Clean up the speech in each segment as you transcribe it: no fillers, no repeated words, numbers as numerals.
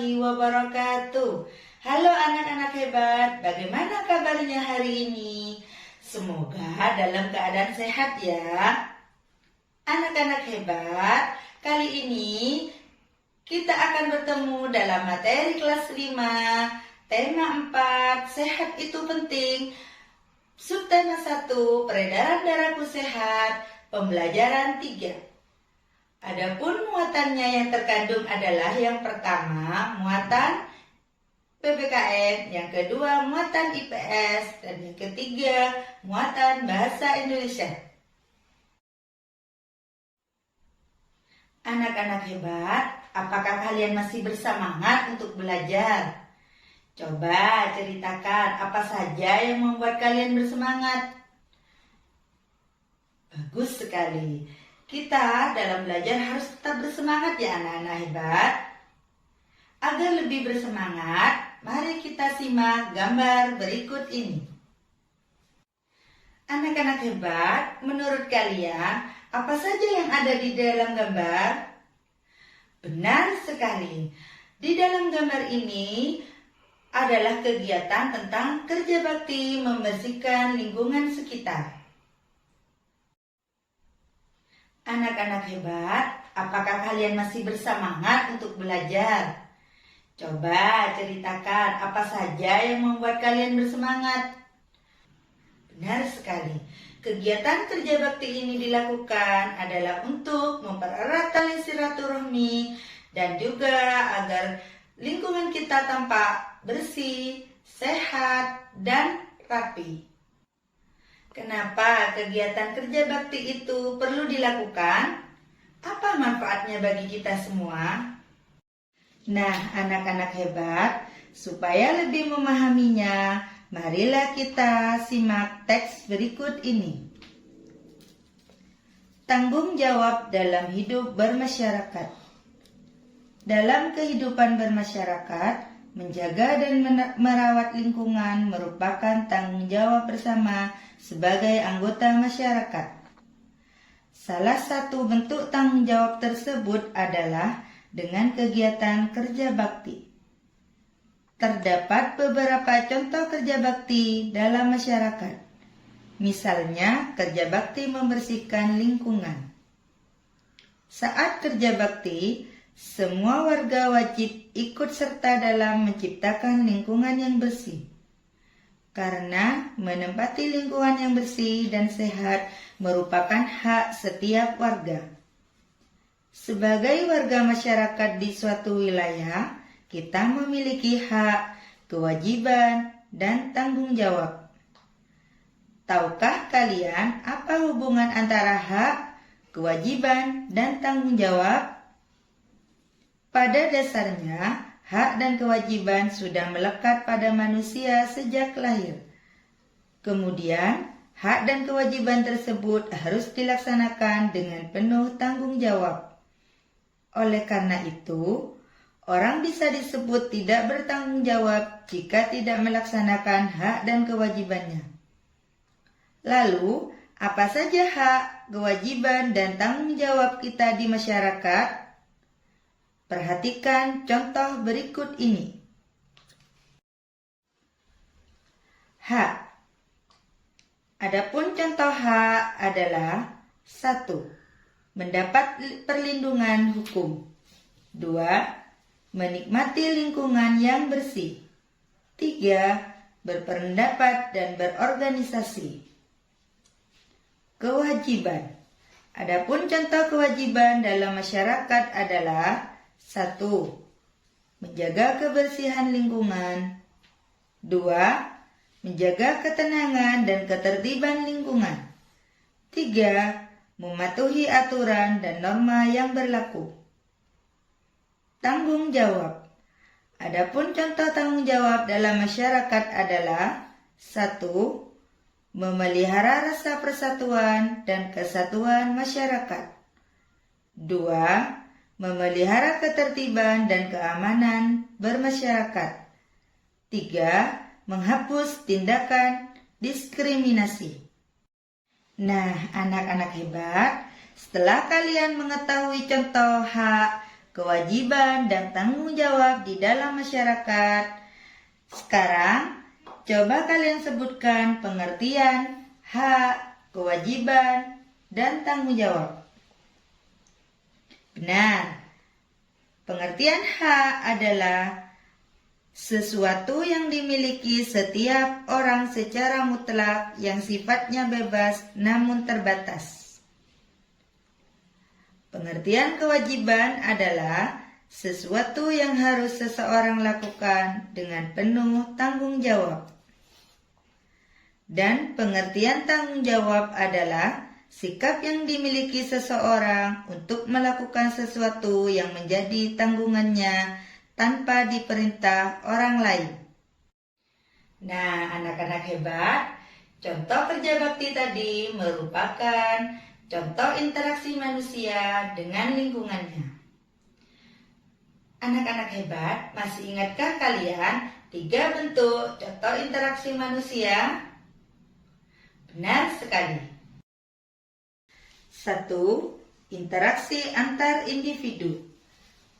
warahmatullahi wabarakatuh. Halo anak-anak hebat, bagaimana kabarnya hari ini? Semoga dalam keadaan sehat ya. Anak-anak hebat, kali ini kita akan bertemu dalam materi kelas 5, tema 4, sehat itu penting. Subtema 1, peredaran darahku sehat, pembelajaran 3. Adapun muatannya yang terkandung adalah yang pertama, muatan PPKN, yang kedua, muatan IPS, dan yang ketiga, muatan Bahasa Indonesia. Anak-anak hebat, apakah kalian masih bersemangat untuk belajar? Coba ceritakan apa saja yang membuat kalian bersemangat. Bagus sekali. Kita dalam belajar harus tetap bersemangat ya anak-anak hebat. Agar lebih bersemangat, mari kita simak gambar berikut ini. Anak-anak hebat, menurut kalian, apa saja yang ada di dalam gambar? Benar sekali. Di dalam gambar ini adalah kegiatan tentang kerja bakti membersihkan lingkungan sekitar. Anak-anak hebat, apakah kalian masih bersemangat untuk belajar? Coba ceritakan apa saja yang membuat kalian bersemangat. Benar sekali. Kegiatan kerja bakti ini dilakukan adalah untuk mempererat tali silaturahmi dan juga agar lingkungan kita tampak bersih, sehat, dan rapi. Kenapa kegiatan kerja bakti itu perlu dilakukan? Apa manfaatnya bagi kita semua? Nah, anak-anak hebat, supaya lebih memahaminya, marilah kita simak teks berikut ini. Tanggung jawab dalam hidup bermasyarakat. Dalam kehidupan bermasyarakat, menjaga dan merawat lingkungan merupakan tanggung jawab bersama sebagai anggota masyarakat. Salah satu bentuk tanggung jawab tersebut adalah dengan kegiatan kerja bakti. Terdapat beberapa contoh kerja bakti dalam masyarakat. Misalnya, kerja bakti membersihkan lingkungan. Saat kerja bakti, semua warga wajib ikut serta dalam menciptakan lingkungan yang bersih. Karena menempati lingkungan yang bersih dan sehat merupakan hak setiap warga. Sebagai warga masyarakat di suatu wilayah, kita memiliki hak, kewajiban, dan tanggung jawab. Tahukah kalian apa hubungan antara hak, kewajiban, dan tanggung jawab? Pada dasarnya, hak dan kewajiban sudah melekat pada manusia sejak lahir. Kemudian, hak dan kewajiban tersebut harus dilaksanakan dengan penuh tanggung jawab. Oleh karena itu, orang bisa disebut tidak bertanggung jawab jika tidak melaksanakan hak dan kewajibannya. Lalu, apa saja hak, kewajiban, dan tanggung jawab kita di masyarakat? Perhatikan contoh berikut ini. Hak. Adapun contoh hak adalah 1. Mendapat perlindungan hukum. 2. Menikmati lingkungan yang bersih. 3. Berpendapat dan berorganisasi. Kewajiban. Adapun contoh kewajiban dalam masyarakat adalah 1. Menjaga kebersihan lingkungan. 2. Menjaga ketenangan dan ketertiban lingkungan. 3. Mematuhi aturan dan norma yang berlaku. Tanggung jawab. Adapun contoh tanggung jawab dalam masyarakat adalah 1. Memelihara rasa persatuan dan kesatuan masyarakat. 2. Memelihara ketertiban dan keamanan bermasyarakat. 3. Menghapus tindakan diskriminasi. Nah, anak-anak hebat, setelah kalian mengetahui contoh hak, kewajiban, dan tanggung jawab di dalam masyarakat. Sekarang, coba kalian sebutkan pengertian hak, kewajiban, dan tanggung jawab. Benar. Pengertian hak adalah sesuatu yang dimiliki setiap orang secara mutlak yang sifatnya bebas namun terbatas. Pengertian kewajiban adalah sesuatu yang harus seseorang lakukan dengan penuh tanggung jawab. Dan pengertian tanggung jawab adalah sikap yang dimiliki seseorang untuk melakukan sesuatu yang menjadi tanggungannya tanpa diperintah orang lain. Nah, anak-anak hebat, contoh kerja bakti tadi merupakan contoh interaksi manusia dengan lingkungannya. Anak-anak hebat, masih ingatkah kalian 3 bentuk contoh interaksi manusia? Benar sekali. 1. Interaksi antar individu.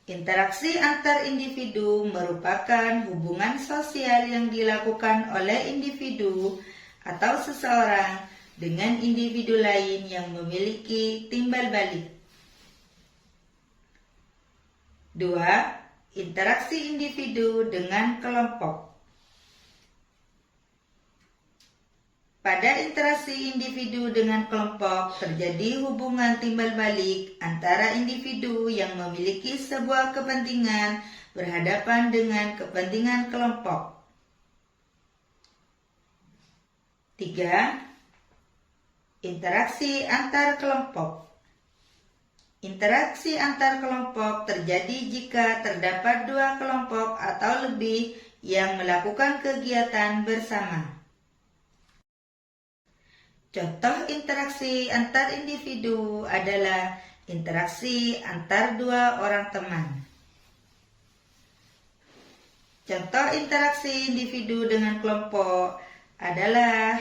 Interaksi antar individu merupakan hubungan sosial yang dilakukan oleh individu atau seseorang dengan individu lain yang memiliki timbal balik. 2. Interaksi individu dengan kelompok. Pada interaksi individu dengan kelompok terjadi hubungan timbal balik antara individu yang memiliki sebuah kepentingan berhadapan dengan kepentingan kelompok. 3. Interaksi antar kelompok. Interaksi antar kelompok terjadi jika terdapat 2 kelompok atau lebih yang melakukan kegiatan bersama. Contoh interaksi antar individu adalah interaksi antar 2 orang teman. Contoh interaksi individu dengan kelompok adalah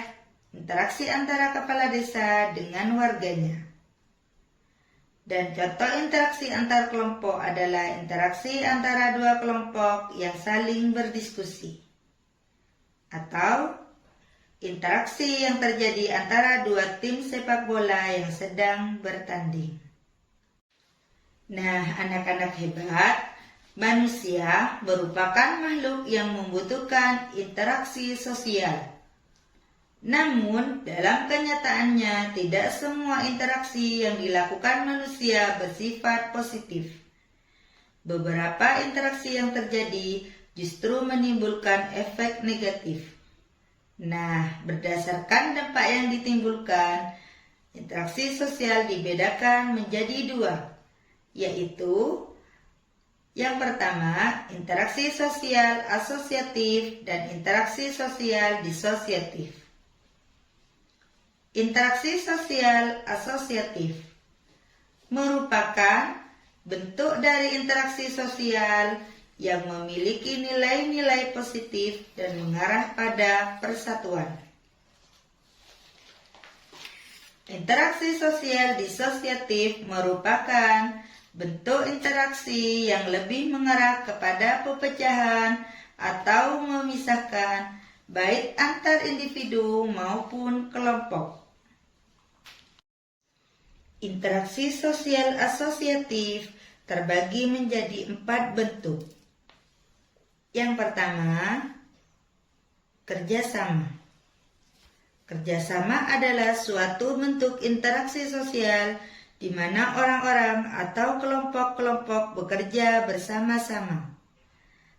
interaksi antara kepala desa dengan warganya. Dan contoh interaksi antar kelompok adalah interaksi antara 2 kelompok yang saling berdiskusi. Atau interaksi yang terjadi antara 2 tim sepak bola yang sedang bertanding. Nah, anak-anak hebat, manusia merupakan makhluk yang membutuhkan interaksi sosial. Namun, dalam kenyataannya tidak semua interaksi yang dilakukan manusia bersifat positif. Beberapa interaksi yang terjadi justru menimbulkan efek negatif. Nah, berdasarkan dampak yang ditimbulkan, interaksi sosial dibedakan menjadi 2, yaitu yang pertama, interaksi sosial asosiatif dan interaksi sosial disosiatif. Interaksi sosial asosiatif merupakan bentuk dari interaksi sosial yang memiliki nilai-nilai positif dan mengarah pada persatuan. Interaksi sosial disosiatif merupakan bentuk interaksi yang lebih mengarah kepada pepecahan atau memisahkan baik antar individu maupun kelompok. Interaksi sosial asosiatif terbagi menjadi 4 bentuk. Yang pertama, kerjasama. Kerjasama adalah suatu bentuk interaksi sosial di mana orang-orang atau kelompok-kelompok bekerja bersama-sama,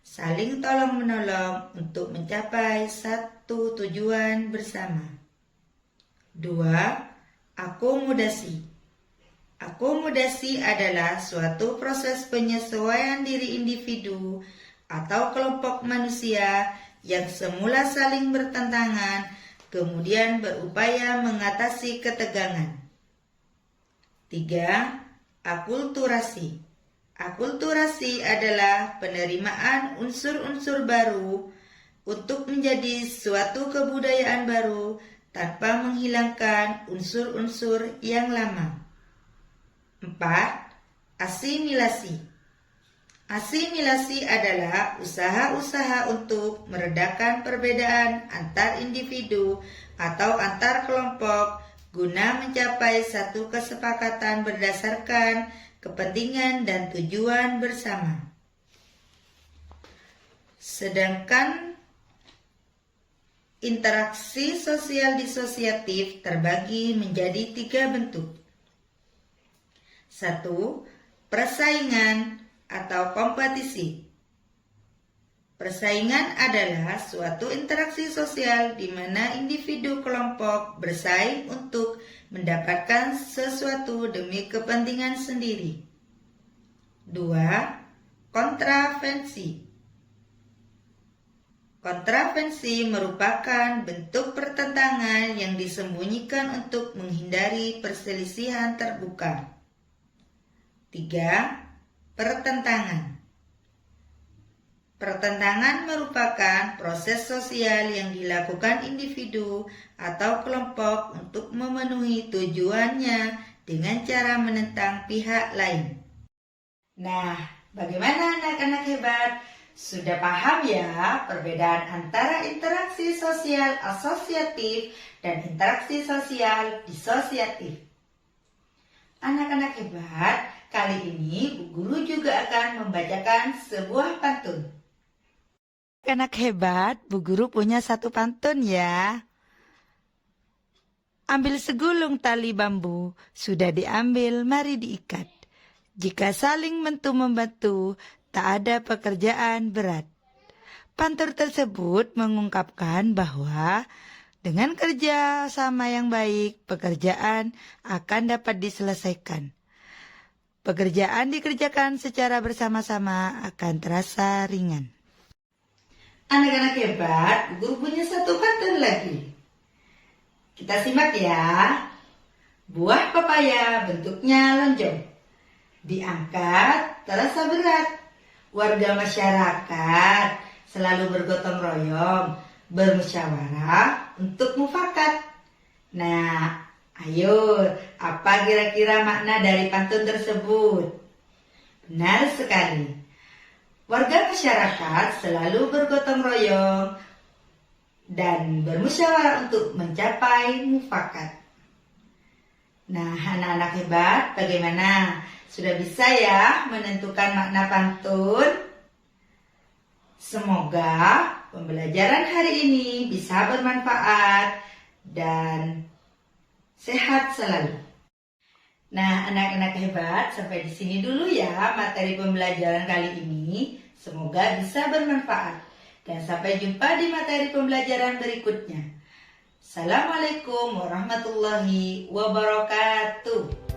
saling tolong-menolong untuk mencapai satu tujuan bersama. 2. Akomodasi. Akomodasi adalah suatu proses penyesuaian diri individu atau kelompok manusia yang semula saling bertentangan, kemudian berupaya mengatasi ketegangan. 3. Akulturasi. Akulturasi adalah penerimaan unsur-unsur baru untuk menjadi suatu kebudayaan baru tanpa menghilangkan unsur-unsur yang lama. 4. Asimilasi. Asimilasi adalah usaha-usaha untuk meredakan perbedaan antar individu atau antar kelompok guna mencapai satu kesepakatan berdasarkan kepentingan dan tujuan bersama. Sedangkan interaksi sosial disosiatif terbagi menjadi 3 bentuk. 1. Persaingan atau kompetisi. Persaingan adalah suatu interaksi sosial di mana individu kelompok bersaing untuk mendapatkan sesuatu demi kepentingan sendiri. 2. Kontravensi. Kontravensi merupakan bentuk pertentangan yang disembunyikan untuk menghindari perselisihan terbuka. 3. Pertentangan. Pertentangan merupakan proses sosial yang dilakukan individu atau kelompok untuk memenuhi tujuannya dengan cara menentang pihak lain. Nah, bagaimana anak-anak hebat? Sudah paham ya perbedaan antara interaksi sosial asosiatif dan interaksi sosial disosiatif? Anak-anak hebat, kali ini Bu Guru juga akan membacakan sebuah pantun. Anak hebat, Bu Guru punya satu pantun ya. Ambil segulung tali bambu, sudah diambil mari diikat. Jika saling membantu, tak ada pekerjaan berat. Pantun tersebut mengungkapkan bahwa dengan kerja sama yang baik, pekerjaan akan dapat diselesaikan. Pekerjaan dikerjakan secara bersama-sama akan terasa ringan. Anak-anak hebat, Guru punya satu pantun lagi. Kita simak ya. Buah pepaya bentuknya lonjong. Diangkat terasa berat. Warga masyarakat selalu bergotong royong, bermusyawarah untuk mufakat. Nah, ayo, apa kira-kira makna dari pantun tersebut? Benar sekali. Warga masyarakat selalu bergotong royong dan bermusyawarah untuk mencapai mufakat. Nah, anak-anak hebat, bagaimana? Sudah bisa ya menentukan makna pantun? Semoga pembelajaran hari ini bisa bermanfaat dan sehat selalu. Nah, anak-anak hebat, sampai di sini dulu ya materi pembelajaran kali ini. Semoga bisa bermanfaat. Dan sampai jumpa di materi pembelajaran berikutnya. Assalamualaikum warahmatullahi wabarakatuh.